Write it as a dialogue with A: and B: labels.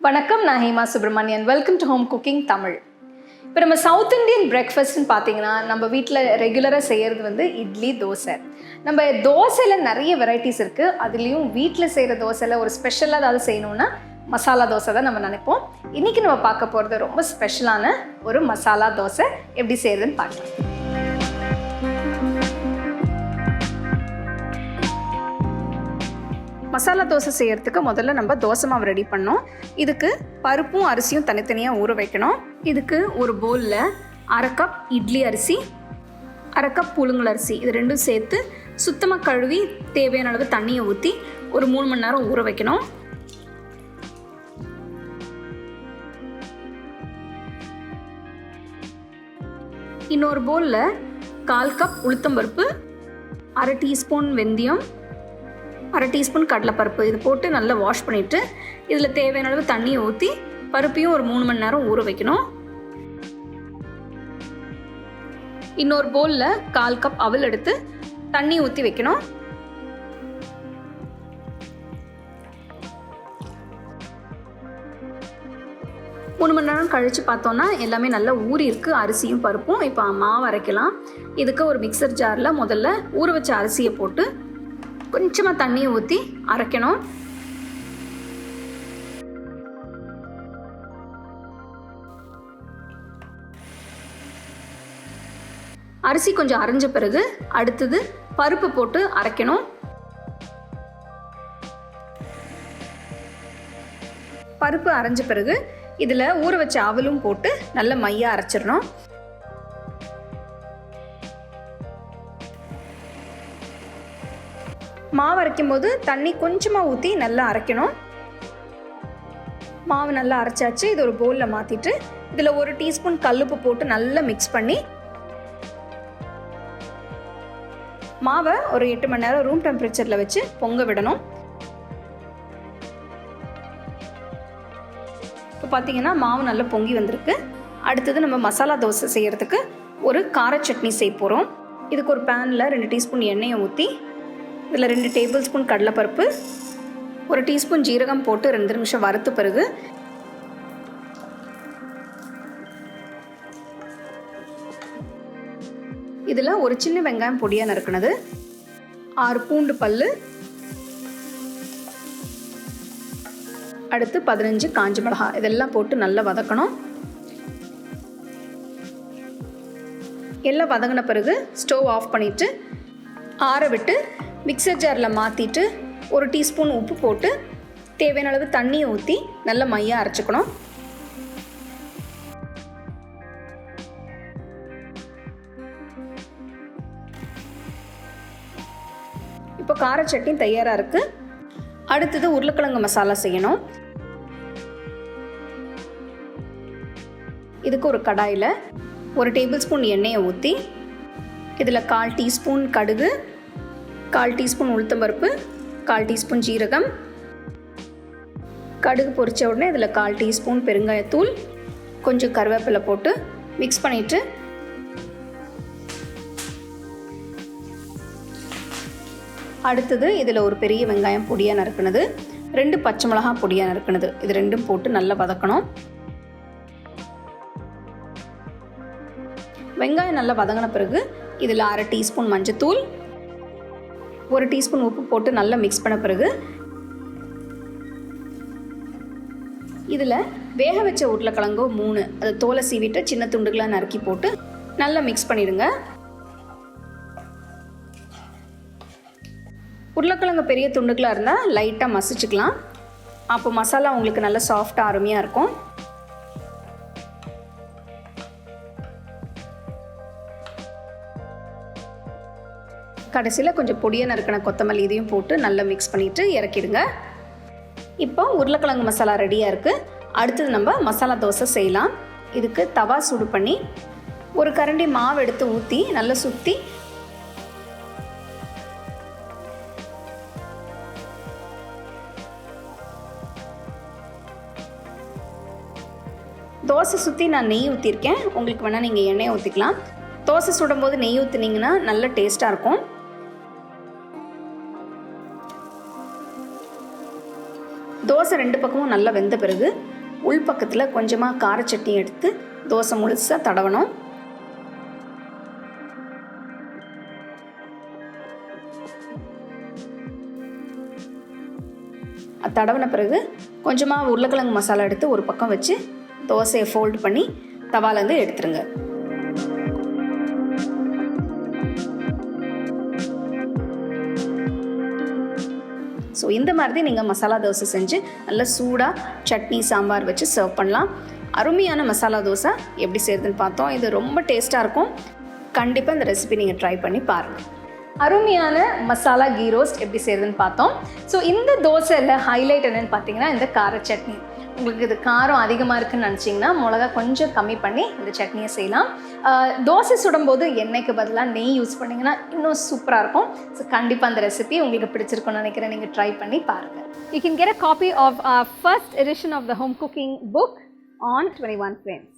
A: வணக்கம், நான் Hema Subramanian. Welcome to home cooking Tamil. இப்போ நம்ம சவுத் இண்டியன் பிரேக்ஃபாஸ்ட்னு பார்த்தீங்கன்னா நம்ம வீட்டில் ரெகுலராக செய்கிறது வந்து இட்லி, தோசை. நம்ம தோசையில் நிறைய வெரைட்டிஸ் இருக்குது. அதுலேயும் வீட்டில் செய்கிற தோசையில் ஒரு ஸ்பெஷலாக ஏதாவது செய்யணுன்னா மசாலா தோசை தான் நம்ம நினைப்போம். இன்றைக்கி நம்ம பார்க்க போகிறது ரொம்ப ஸ்பெஷலான ஒரு மசாலா தோசை. எப்படி செய்கிறதுன்னு பார்க்கலாம். மசாலா தோசை செய்கிறதுக்கு முதல்ல நம்ம தோசை மாவு ரெடி பண்ணோம். இதுக்கு பருப்பும் அரிசியும் தனித்தனியாக ஊற வைக்கணும். இதுக்கு ஒரு பவுலில் 1/2 கப் இட்லி அரிசி, 1/2 கப் புழுங்கல் அரிசி, இது ரெண்டும் சேர்த்து சுத்தமாக கழுவி தேவையான அளவு தண்ணியை ஊற்றி ஒரு 3 மணி நேரம் ஊற வைக்கணும். இன்னொரு பவுலில் 1/4 கப் உளுத்தம்பருப்பு, 1/2 டீஸ்பூன் வெந்தயம், 1/2 டீஸ்பூன் கடலைப்பருப்பு, இது போட்டு நல்லா வாஷ் பண்ணிவிட்டு இதில் தேவையான அளவு தண்ணியை ஊற்றி பருப்பையும் ஒரு 3 மணி நேரம் ஊற வைக்கணும். இன்னொரு பவுலில் 1/4 கப் அவல் எடுத்து தண்ணி ஊற்றி வைக்கணும். மூணு மணி நேரம் கழித்து பார்த்தோன்னா எல்லாமே நல்லா ஊறி இருக்குது அரிசியும் பருப்பும். இப்போ மாவு அரைக்கலாம். இதுக்கு ஒரு மிக்சர் ஜாரில் முதல்ல ஊற வச்ச அரிசியை போட்டு கொஞ்சமாக தண்ணியை ஊற்றி அரைக்கணும். அரிசி கொஞ்சம் அரைஞ்ச பிறகு அடுத்தது பருப்பு போட்டு அரைக்கணும். பருப்பு அரைஞ்ச பிறகு இதில் ஊற வச்ச அவலும் போட்டு நல்ல மையாக அரைச்சிடணும். மாவு அரைக்கும் போது தண்ணி கொஞ்சமாக ஊற்றி நல்லா அரைக்கணும். மாவு நல்லா அரைச்சாச்சு. இது ஒரு பவுலில் மாற்றிட்டு இதில் 1 டீஸ்பூன் கல்லுப்பு போட்டு நல்லா மிக்ஸ் பண்ணி மாவை ஒரு 8 மணி நேரம் ரூம் டெம்பரேச்சரில் வச்சு பொங்க விடணும். இப்போ பார்த்தீங்கன்னா மாவு நல்லா பொங்கி வந்திருக்கு. அடுத்தது நம்ம மசாலா தோசை செய்கிறதுக்கு ஒரு கார சட்னி செய்ய போகிறோம். இதுக்கு ஒரு பேனில் 2 டீஸ்பூன் எண்ணெயை ஊற்றி இதில் 2 டேபிள் ஸ்பூன் கடலைப்பருப்பு, 1 டீஸ்பூன் ஜீரகம் போட்டு 2 நிமிஷம் வறுத்த பிறகு இதில் ஒரு சின்ன வெங்காயம் பொடியாக நறுக்குனது, 6 பூண்டு பல்லு, அடுத்து 15 காஞ்ச மிளகாய், இதெல்லாம் போட்டு நல்லா வதக்கணும். எல்லாம் வதங்கின பிறகு ஸ்டவ் ஆஃப் பண்ணிவிட்டு ஆற விட்டு மிக்சர் ஜாரில் மாற்றிட்டு 1 டீஸ்பூன் உப்பு போட்டு தேவையான அளவு தண்ணியை ஊற்றி நல்லா மையாக அரைச்சிக்கணும். இப்போ கார சட்னி தயாராக இருக்குது. அடுத்தது உருளைக்கிழங்கு மசாலா செய்யணும். இதுக்கு ஒரு கடாயில் 1 டேபிள் ஸ்பூன் எண்ணெயை ஊற்றி இதில் 1/4 டீஸ்பூன் கடுகு, 1/4 டீஸ்பூன் உளுத்தம்பருப்பு, 1/4 டீஸ்பூன் ஜீரகம், கடுகு பொரித்த உடனே இதில் 1/4 டீஸ்பூன் பெருங்காயத்தூள், கொஞ்சம் கருவேப்பிலை போட்டு மிக்ஸ் பண்ணிவிட்டு அடுத்தது இதில் ஒரு பெரிய வெங்காயம் பொடியாக நறுக்குனது, 2 பச்சை மிளகாய் பொடியாக நறுக்குனது, இது ரெண்டும் போட்டு நல்லா வதக்கணும். வெங்காயம் நல்லா வதங்கின பிறகு இதில் 1/2 டீஸ்பூன் மஞ்சத்தூள், 1 டீஸ்பூன் உப்பு போட்டு நல்லா மிக்ஸ் பண்ண பிறகு இதில் வேக வச்ச உருளைக்கிழங்கு 3, அது தோலை சீவிட்டு சின்ன துண்டுகளாக நறுக்கி போட்டு நல்லா மிக்ஸ் பண்ணிடுங்க. உருளைக்கிழங்கு பெரிய துண்டுகளாக இருந்தால் லைட்டாக மசிச்சுக்கலாம். அப்போ மசாலா உங்களுக்கு நல்லா சாஃப்டாக அருமையாக இருக்கும். கடைசியில் கொஞ்சம் பொடியாக நறுக்கின கொத்தமல்லி இதையும் போட்டு நல்லா மிக்ஸ் பண்ணிவிட்டு இறக்கிடுங்க. இப்போ உருளைக்கிழங்கு மசாலா ரெடியாக இருக்குது. அடுத்தது நம்ம மசாலா தோசை செய்யலாம். இதுக்கு தவா சூடு பண்ணி 1 கரண்டி மாவு எடுத்து ஊற்றி நல்லா சுற்றி தோசை சுற்றி நான் நெய் ஊற்றிருக்கேன். உங்களுக்கு வேணால் நீங்கள் எண்ணெய் ஊற்றிக்கலாம். தோசை சுடும்போது நெய் ஊற்றினீங்கன்னா நல்ல டேஸ்ட்டாக இருக்கும்.
B: தோசை
A: தோசை 2 பக்கமும் நல்லா வெந்த பிறகு உள் பக்கத்தில் கொஞ்சமாக கார சட்னி எடுத்து தோசை முழுசாக தடவணும். தடவின பிறகு கொஞ்சமாக உருளைக்கிழங்கு மசாலா எடுத்து ஒரு பக்கம் வச்சு தோசையை ஃபோல்டு பண்ணி தவாலேருந்து எடுத்துருங்க. ஸோ இந்த மாதிரி நீங்கள் மசாலா தோசை செஞ்சு நல்லா சூடாக சட்னி சாம்பார் வச்சு சர்வ் பண்ணலாம். அருமையான மசாலா தோசை எப்படி செய்கிறதுன்னு பார்த்தோம். இது ரொம்ப டேஸ்ட்டாக இருக்கும். கண்டிப்பாக இந்த ரெசிபி நீங்கள் ட்ரை பண்ணி பாருங்கள். அருமையான மசாலா கீ ரோஸ்ட் எப்படி செய்கிறதுன்னு பார்த்தோம். ஸோ இந்த தோசையில் ஹைலைட் என்னென்னு பார்த்தீங்கன்னா இந்த கார சட்னி. உங்களுக்கு இது காரம் அதிகமாக இருக்குதுன்னு நினச்சிங்கன்னா மிளகா கொஞ்சம் கம்மி பண்ணி இந்த சட்னியை செய்யலாம். தோசை சுடும்போது எண்ணெய்க்கு பதிலாக நெய் யூஸ் பண்ணிங்கன்னா இன்னும் சூப்பராக இருக்கும். ஸோ கண்டிப்பாக அந்த ரெசிபி உங்களுக்கு பிடிச்சிருக்கும்னு நினைக்கிறேன். நீங்கள் ட்ரை பண்ணி பாருங்கள். You can get a copy of our first edition of the home cooking book on 21 frames.